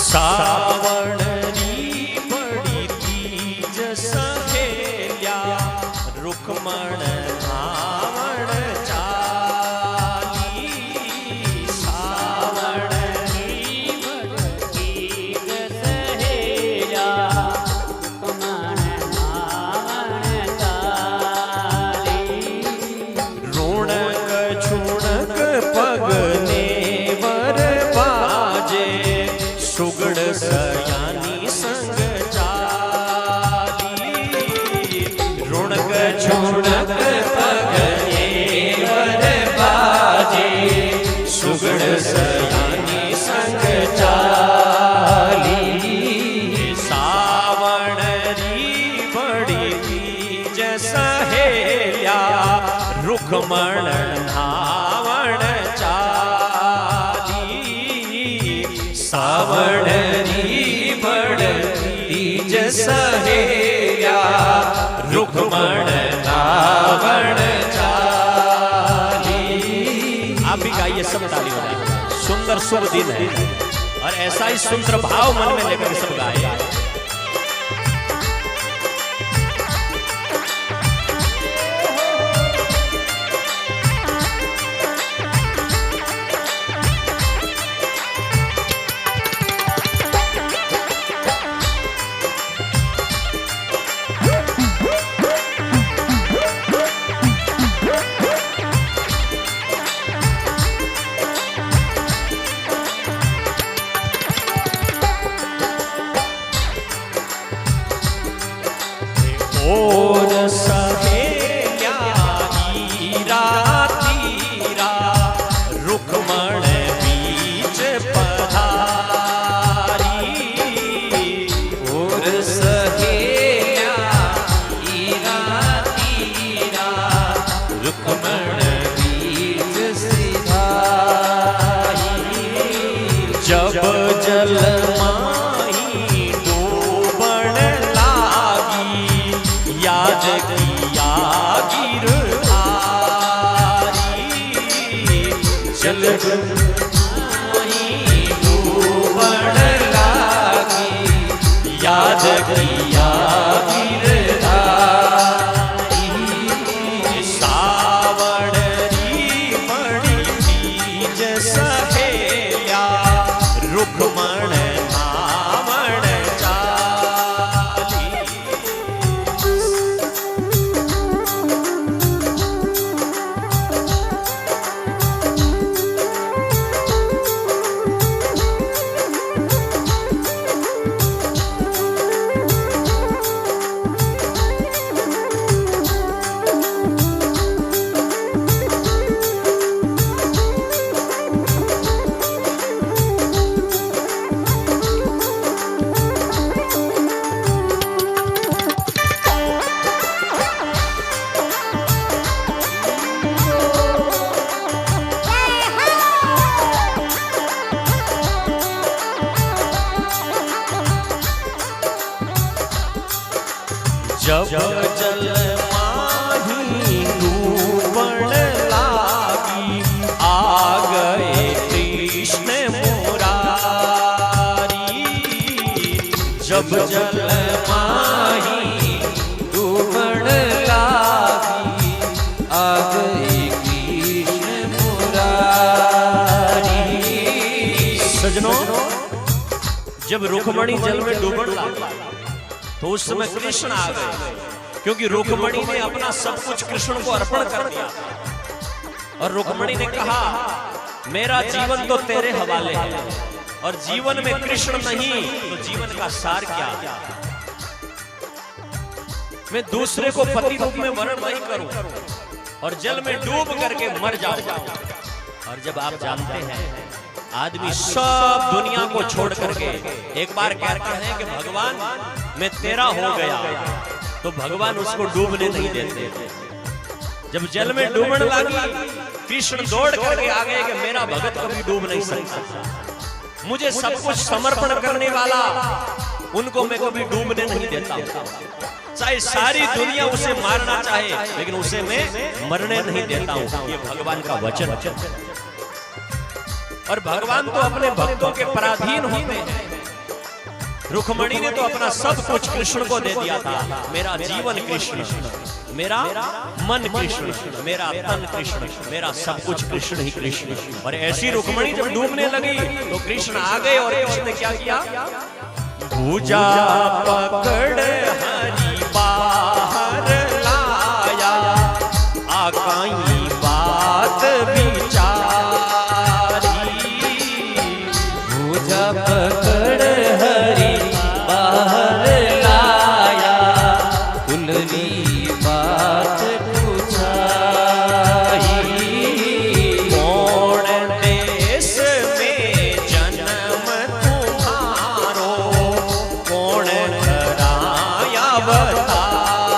सावण री बड़ी तीज सहेल्या रुक्मण धावण चाली। सावण री बड़ी तीज सहेल्या रुक्मण धावण चाली। रुणक छुणक पगने वर बाजे सुगड़ सयानी संग चाली। रुणक छुणक पगने वर बाजे सुगड़ सयानी संग चाली। सावण री बड़ी तीज सहेल्या रुक्मण धावण चाली। सावण री बड़ी तीज सहेल्या रुक्मण धावण चाली। आप भी गाइए, सब ताली बजाइए। सुंदर शुभ दिन है और ऐसा ही सुंदर भाव मन में लेकर सब गाए। और सहेल्या हीरा तीरा रुक्मण बीच पधारी। और सहेल्या हीरा तीरा रुक्मण बीच सिधारी। जब जल याद किया गिरधारी। जल डूबण लागी याद किया गिरधारी। सावण री बड़ी तीज सहेल्या रुक्मण धावण चाली। जब जल माही डूबण लागी आ गए कृष्ण मुरारी। जब जल माही डूबण लागी आ गए कृष्ण मुरारी। सजनों, जब रुक्मणी जल में डूबण लागी तो उस समय कृष्ण आ गए, क्योंकि रुक्मणी ने अपना सब कुछ कृष्ण को अर्पण कर दिया। और रुक्मणी ने कहा, मेरा जीवन तो तेरे हवाले है और जीवन में कृष्ण नहीं तो जीवन का सार क्या। मैं दूसरे को पति रूप में वर्ण नहीं करूं और जल में डूब करके मर जाऊंगा। और जब आप जानते हैं आदमी सब दुनिया को छोड़ करके एक बार कहता है कि भगवान मैं तेरा हो गया, तो भगवान उसको डूबने नहीं देते। जब जल में डूबने लगी कृष्ण दौड़ करके आ गए कि मेरा भगत कभी डूब नहीं सकता, मुझे सब कुछ समर्पण करने वाला, उनको मैं कभी डूबने नहीं देता। चाहे सारी दुनिया उसे मारना चाहे, लेकिन उसे मैं मरने नहीं देता हूं। ये भगवान का वचन। और भगवान तो अपने भक्तों के पराधीन होते हैं। रुक्मणी ने तो अपना सब कुछ कृष्ण को दे दिया था। मेरा जीवन कृष्ण, मेरा मन कृष्ण, मेरा तन कृष्ण, मेरा सब कुछ कृष्ण ही कृष्ण। और ऐसी रुक्मणी जब डूबने लगी तो कृष्ण आ गए और कृष्ण ने क्या किया? भुजा पकड़ हरि बाहर लाया, आकाई बात विचारी। भुजा पकड़ हरि बाहर लाया, कुलनी बात पूछाई। कौन देश में जन्म तुम्हारो, कौन कराया बतारी।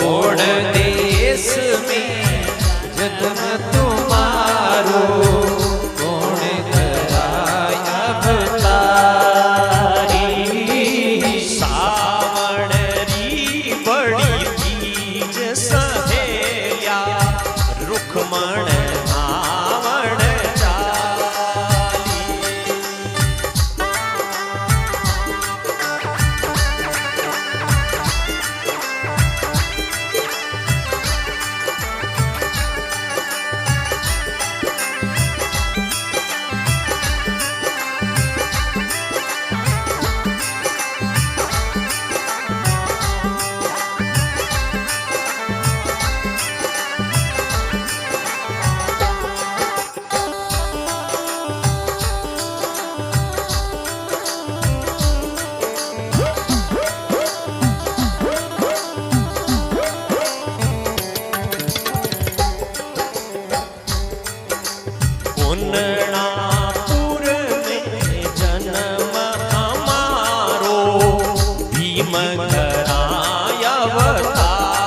कौन देश में जन्म तुम्हारो, कौन कराया बतारी। सावण री बड़ी तीज सहेल्या, रुक्मण धावण चाली। पुन्नापुर में जन्म हमारो, भीम कराया अवतारी।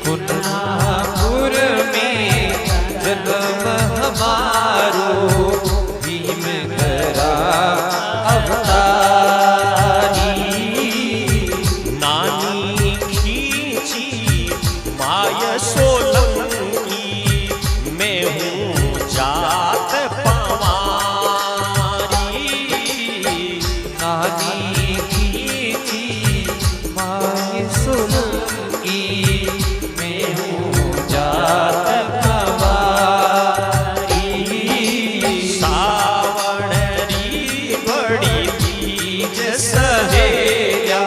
पुन्नापुर में जन्म हमारो, भीम करा अवतारी। नानी खींची माय सोलंकी, मैं हूँ जात पवारी। नानी खींची माय सोलंकी, मैं हूँ जात पवारी। सावण री बड़ी तीज सहेल्या,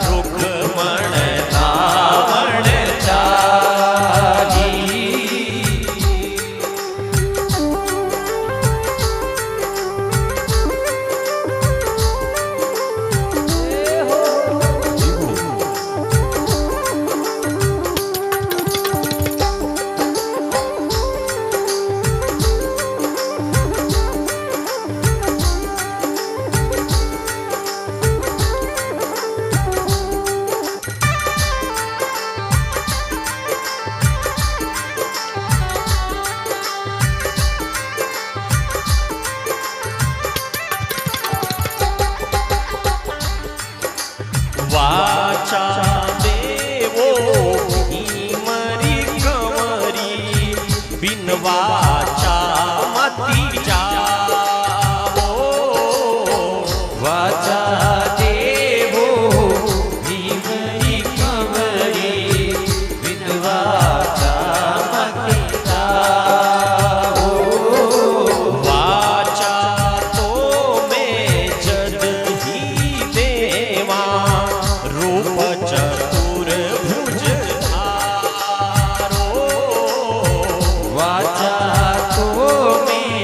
रुक्मण धावण चाली। वाचा देवो भीमरी कंवरी, बिन वाचा मति जावो। वाचा देवो भीमरी कंवरी, बिन वाचा मति जावो। वाचा तो मैं जद ही देवा, रूप चतुर्भुज धारो। वाचा तो मैं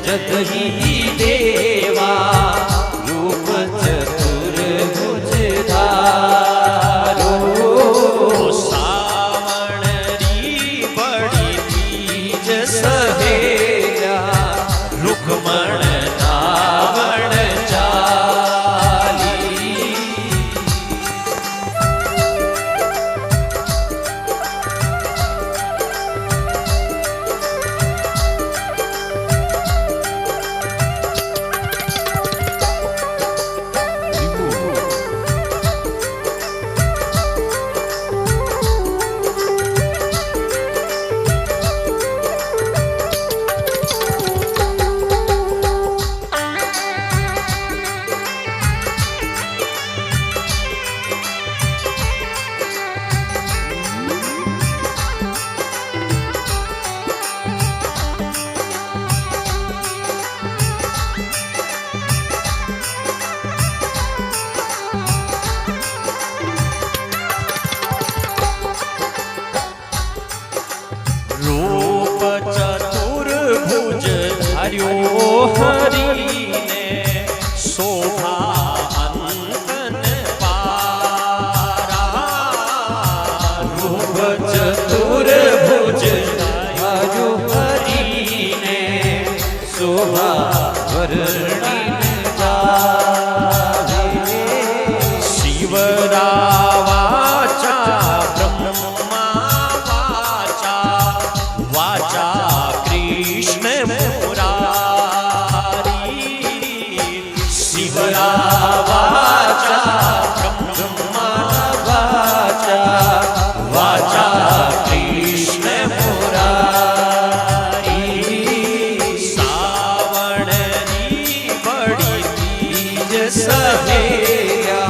जद ही देवा, रूप चतुर्भुज धारो। सावण री बड़ी तीज सहेल्या, रुक्मण धावण चाली। भुज धर्यो हरिने शोभा अंतन पारा रूप चतुर्भुज धर्यो हरिने शोभा वर्णिन जावे शिवरा वाचा ब्रह्मा वाचा वाचा कृष्ण मुरारी शिवरा वाचा ब्रह्मा वाचा वाचा कृष्ण मुरारी सावणरी बड़ी तीज सहेया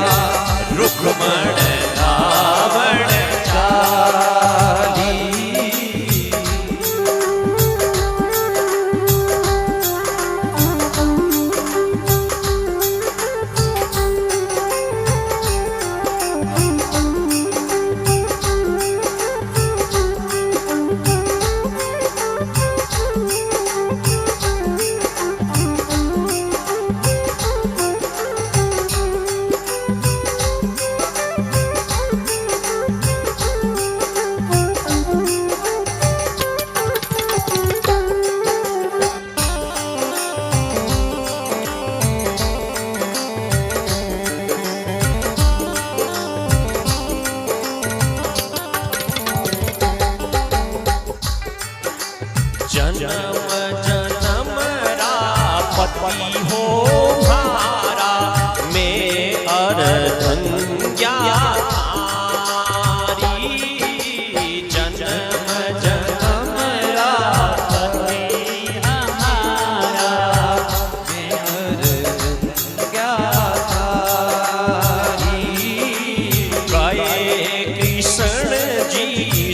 रुक्मण रावण चाली जन्म जन्म रा पति हो भारा में अर्धंग्या तारी जन्म जन्म रा पति हमारा गए कृष्ण जी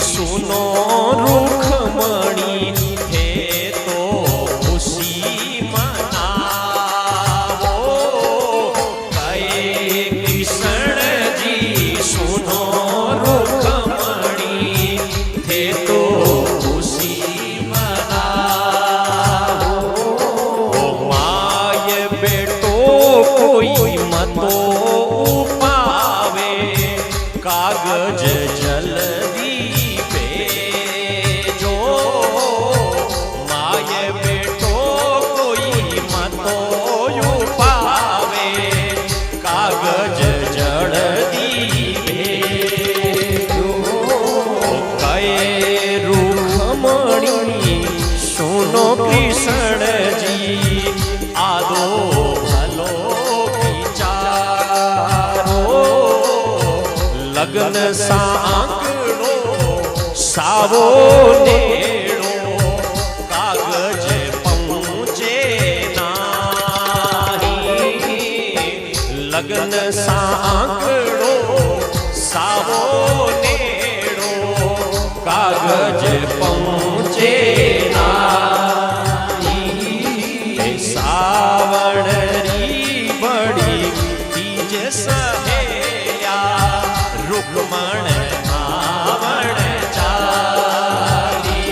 सुनो रुखमणी थे तो खुशी मनावो गए कृष्ण जी सुनो रुखमणी थे तो खुशी मनावो माय बेटो कोई मतो पावे कागज जल्दी भेजो माय बेटो कोई मतो पावे कागज जल्दी भेजो कहे रुखमणी सुनो कृष्ण जी आदो भलो विचारो लग्न सांकड़ो सावो नेड़ो कागज पहुँचे नाही लग्न सांकड़ो सावो नेड़ो कागज पहुँचे नाही सावणरी बड़ी तीज सहेया रुक्मण रावण चाली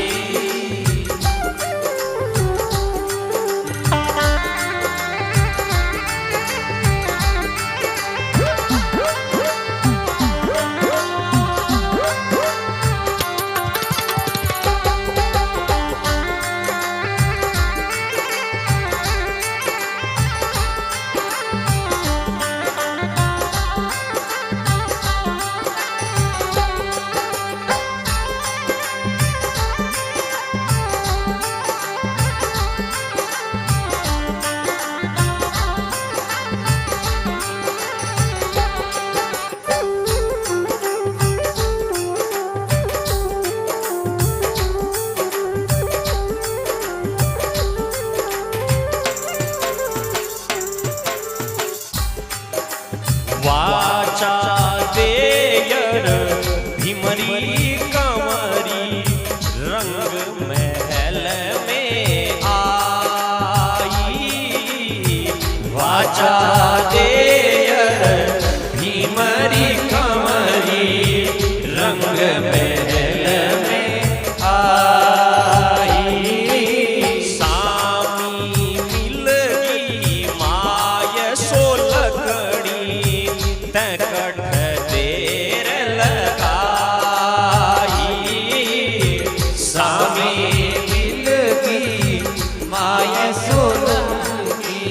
माय सोलंकी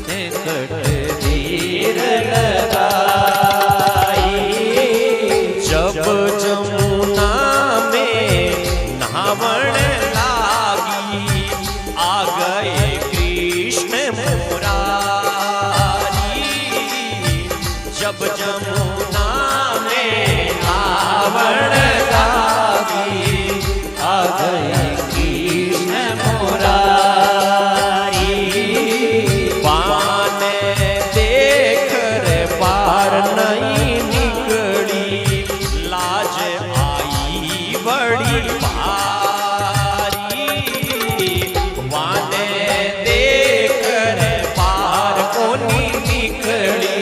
ने कटवीर लगाई। जब जमुना में नहावन लागी आ गए कृष्ण मुरारी। जब जमुना में नहावन लागी आ गए कृष्ण मुरारी। पान देख रे पार नहीं निकली लाज आई बड़ी भारी। वाने देख रे पार कोनी निकली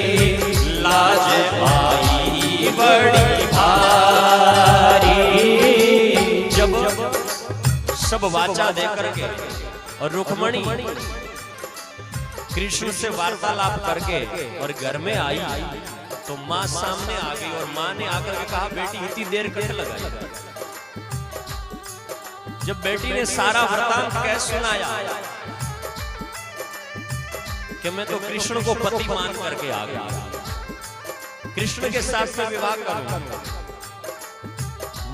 लाज आई बड़ी भारी। जब सब वाचा देकर के और रुक्मणी कृष्ण से वार्तालाप करके और घर में आई तो माँ सामने आ गई और माँ ने आकर के कहा बेटी इतनी देर कट लगाई। जब बेटी ने सारा वृतांत कह सुनाया कि मैं तो कृष्ण को पति मान करके आ गया, कृष्ण के साथ में विवाह करूंगा।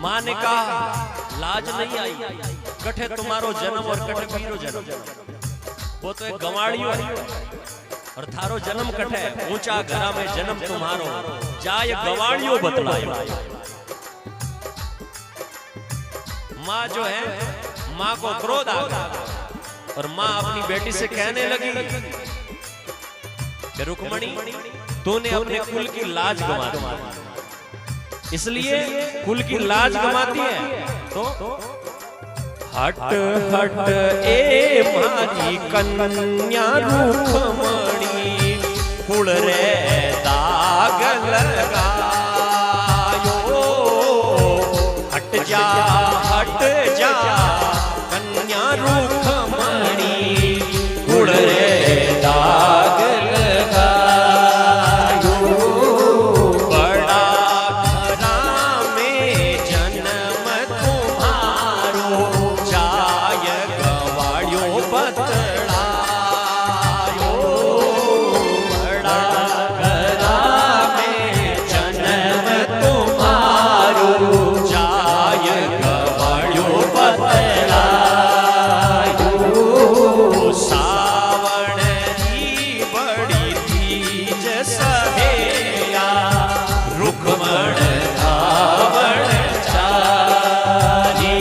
माँ ने कहा लाज नहीं आई, कठे तुम्हारो जन्म और कठे वीरो जन्म। वो तो एक गंवाड़ियो है और थारो जन्म कठे ऊंचा घरा में जन्म तुम्हारो जाय गंवाड़ियो बतलायो। माँ जो है माँ को क्रोध आ गया और माँ अपनी बेटी से कहने लगी कि रुक्मणी तूने अपने कुल की लाज गंवा दी, इसलिए कुल की लाज गंवाती है तो हट हट ए मारी कन्या रुक्मणी कुल रे दाग लगायो। हट जा कन्या रुक्मणी कुल रे दाग लगायो। बड़ा घरा में जन्म तुम्हारो जाय गवाड़ियो बतलायो। बड़ा घरा में जन्म तुम्हारो जाय गवाड़ियो बतलायो। सावण की बड़ी तीज सहेया रुक्मण धावण चारी।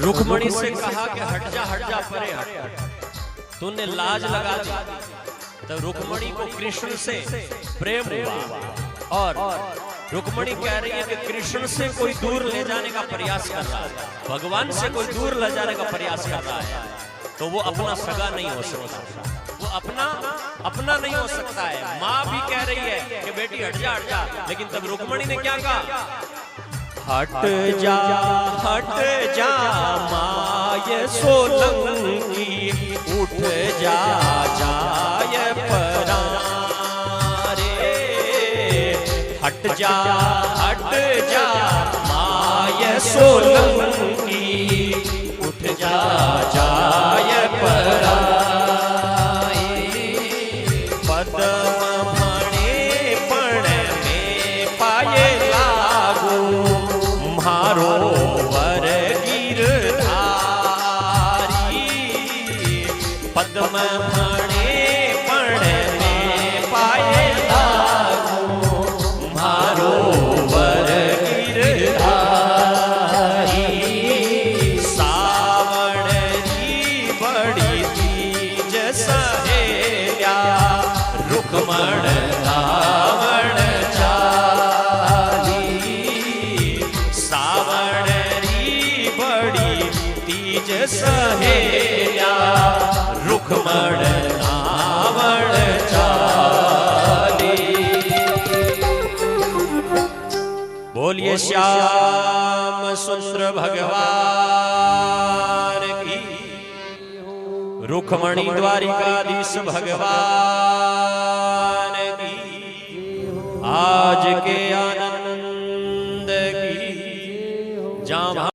रुक्मणी से कहा कि हट जा परे हट। तूने लाज लगा दी। तो रुक्मणी को कृष्ण से प्रेम हुआ और रुक्मणी कह रही है कि कृष्ण से कोई दूर ले जाने का प्रयास कर रहा है, भगवान से कोई दूर ले जाने का प्रयास कर रहा है, तो वो अपना सगा नहीं हो सकता, वो अपना नहीं हो सकता है। माँ भी कह रही है कि बेटी हट जा, लेकिन तब रुक्मणी ने क्या कहा, हट जा माय सोलंकी उठ जा जाय परारे। हट जा माय सोलंकी उठ जा जाय परारे। पद्म मणे पण में पाये लागू मारो वर गिरधारी। पद्म मणे पण में पाये लागू मारो वर गिरधारी। बोलिए श्याम सुंदर भगवान की, रुक्मणी द्वारिकाधीश भगवान की। आज के आनंद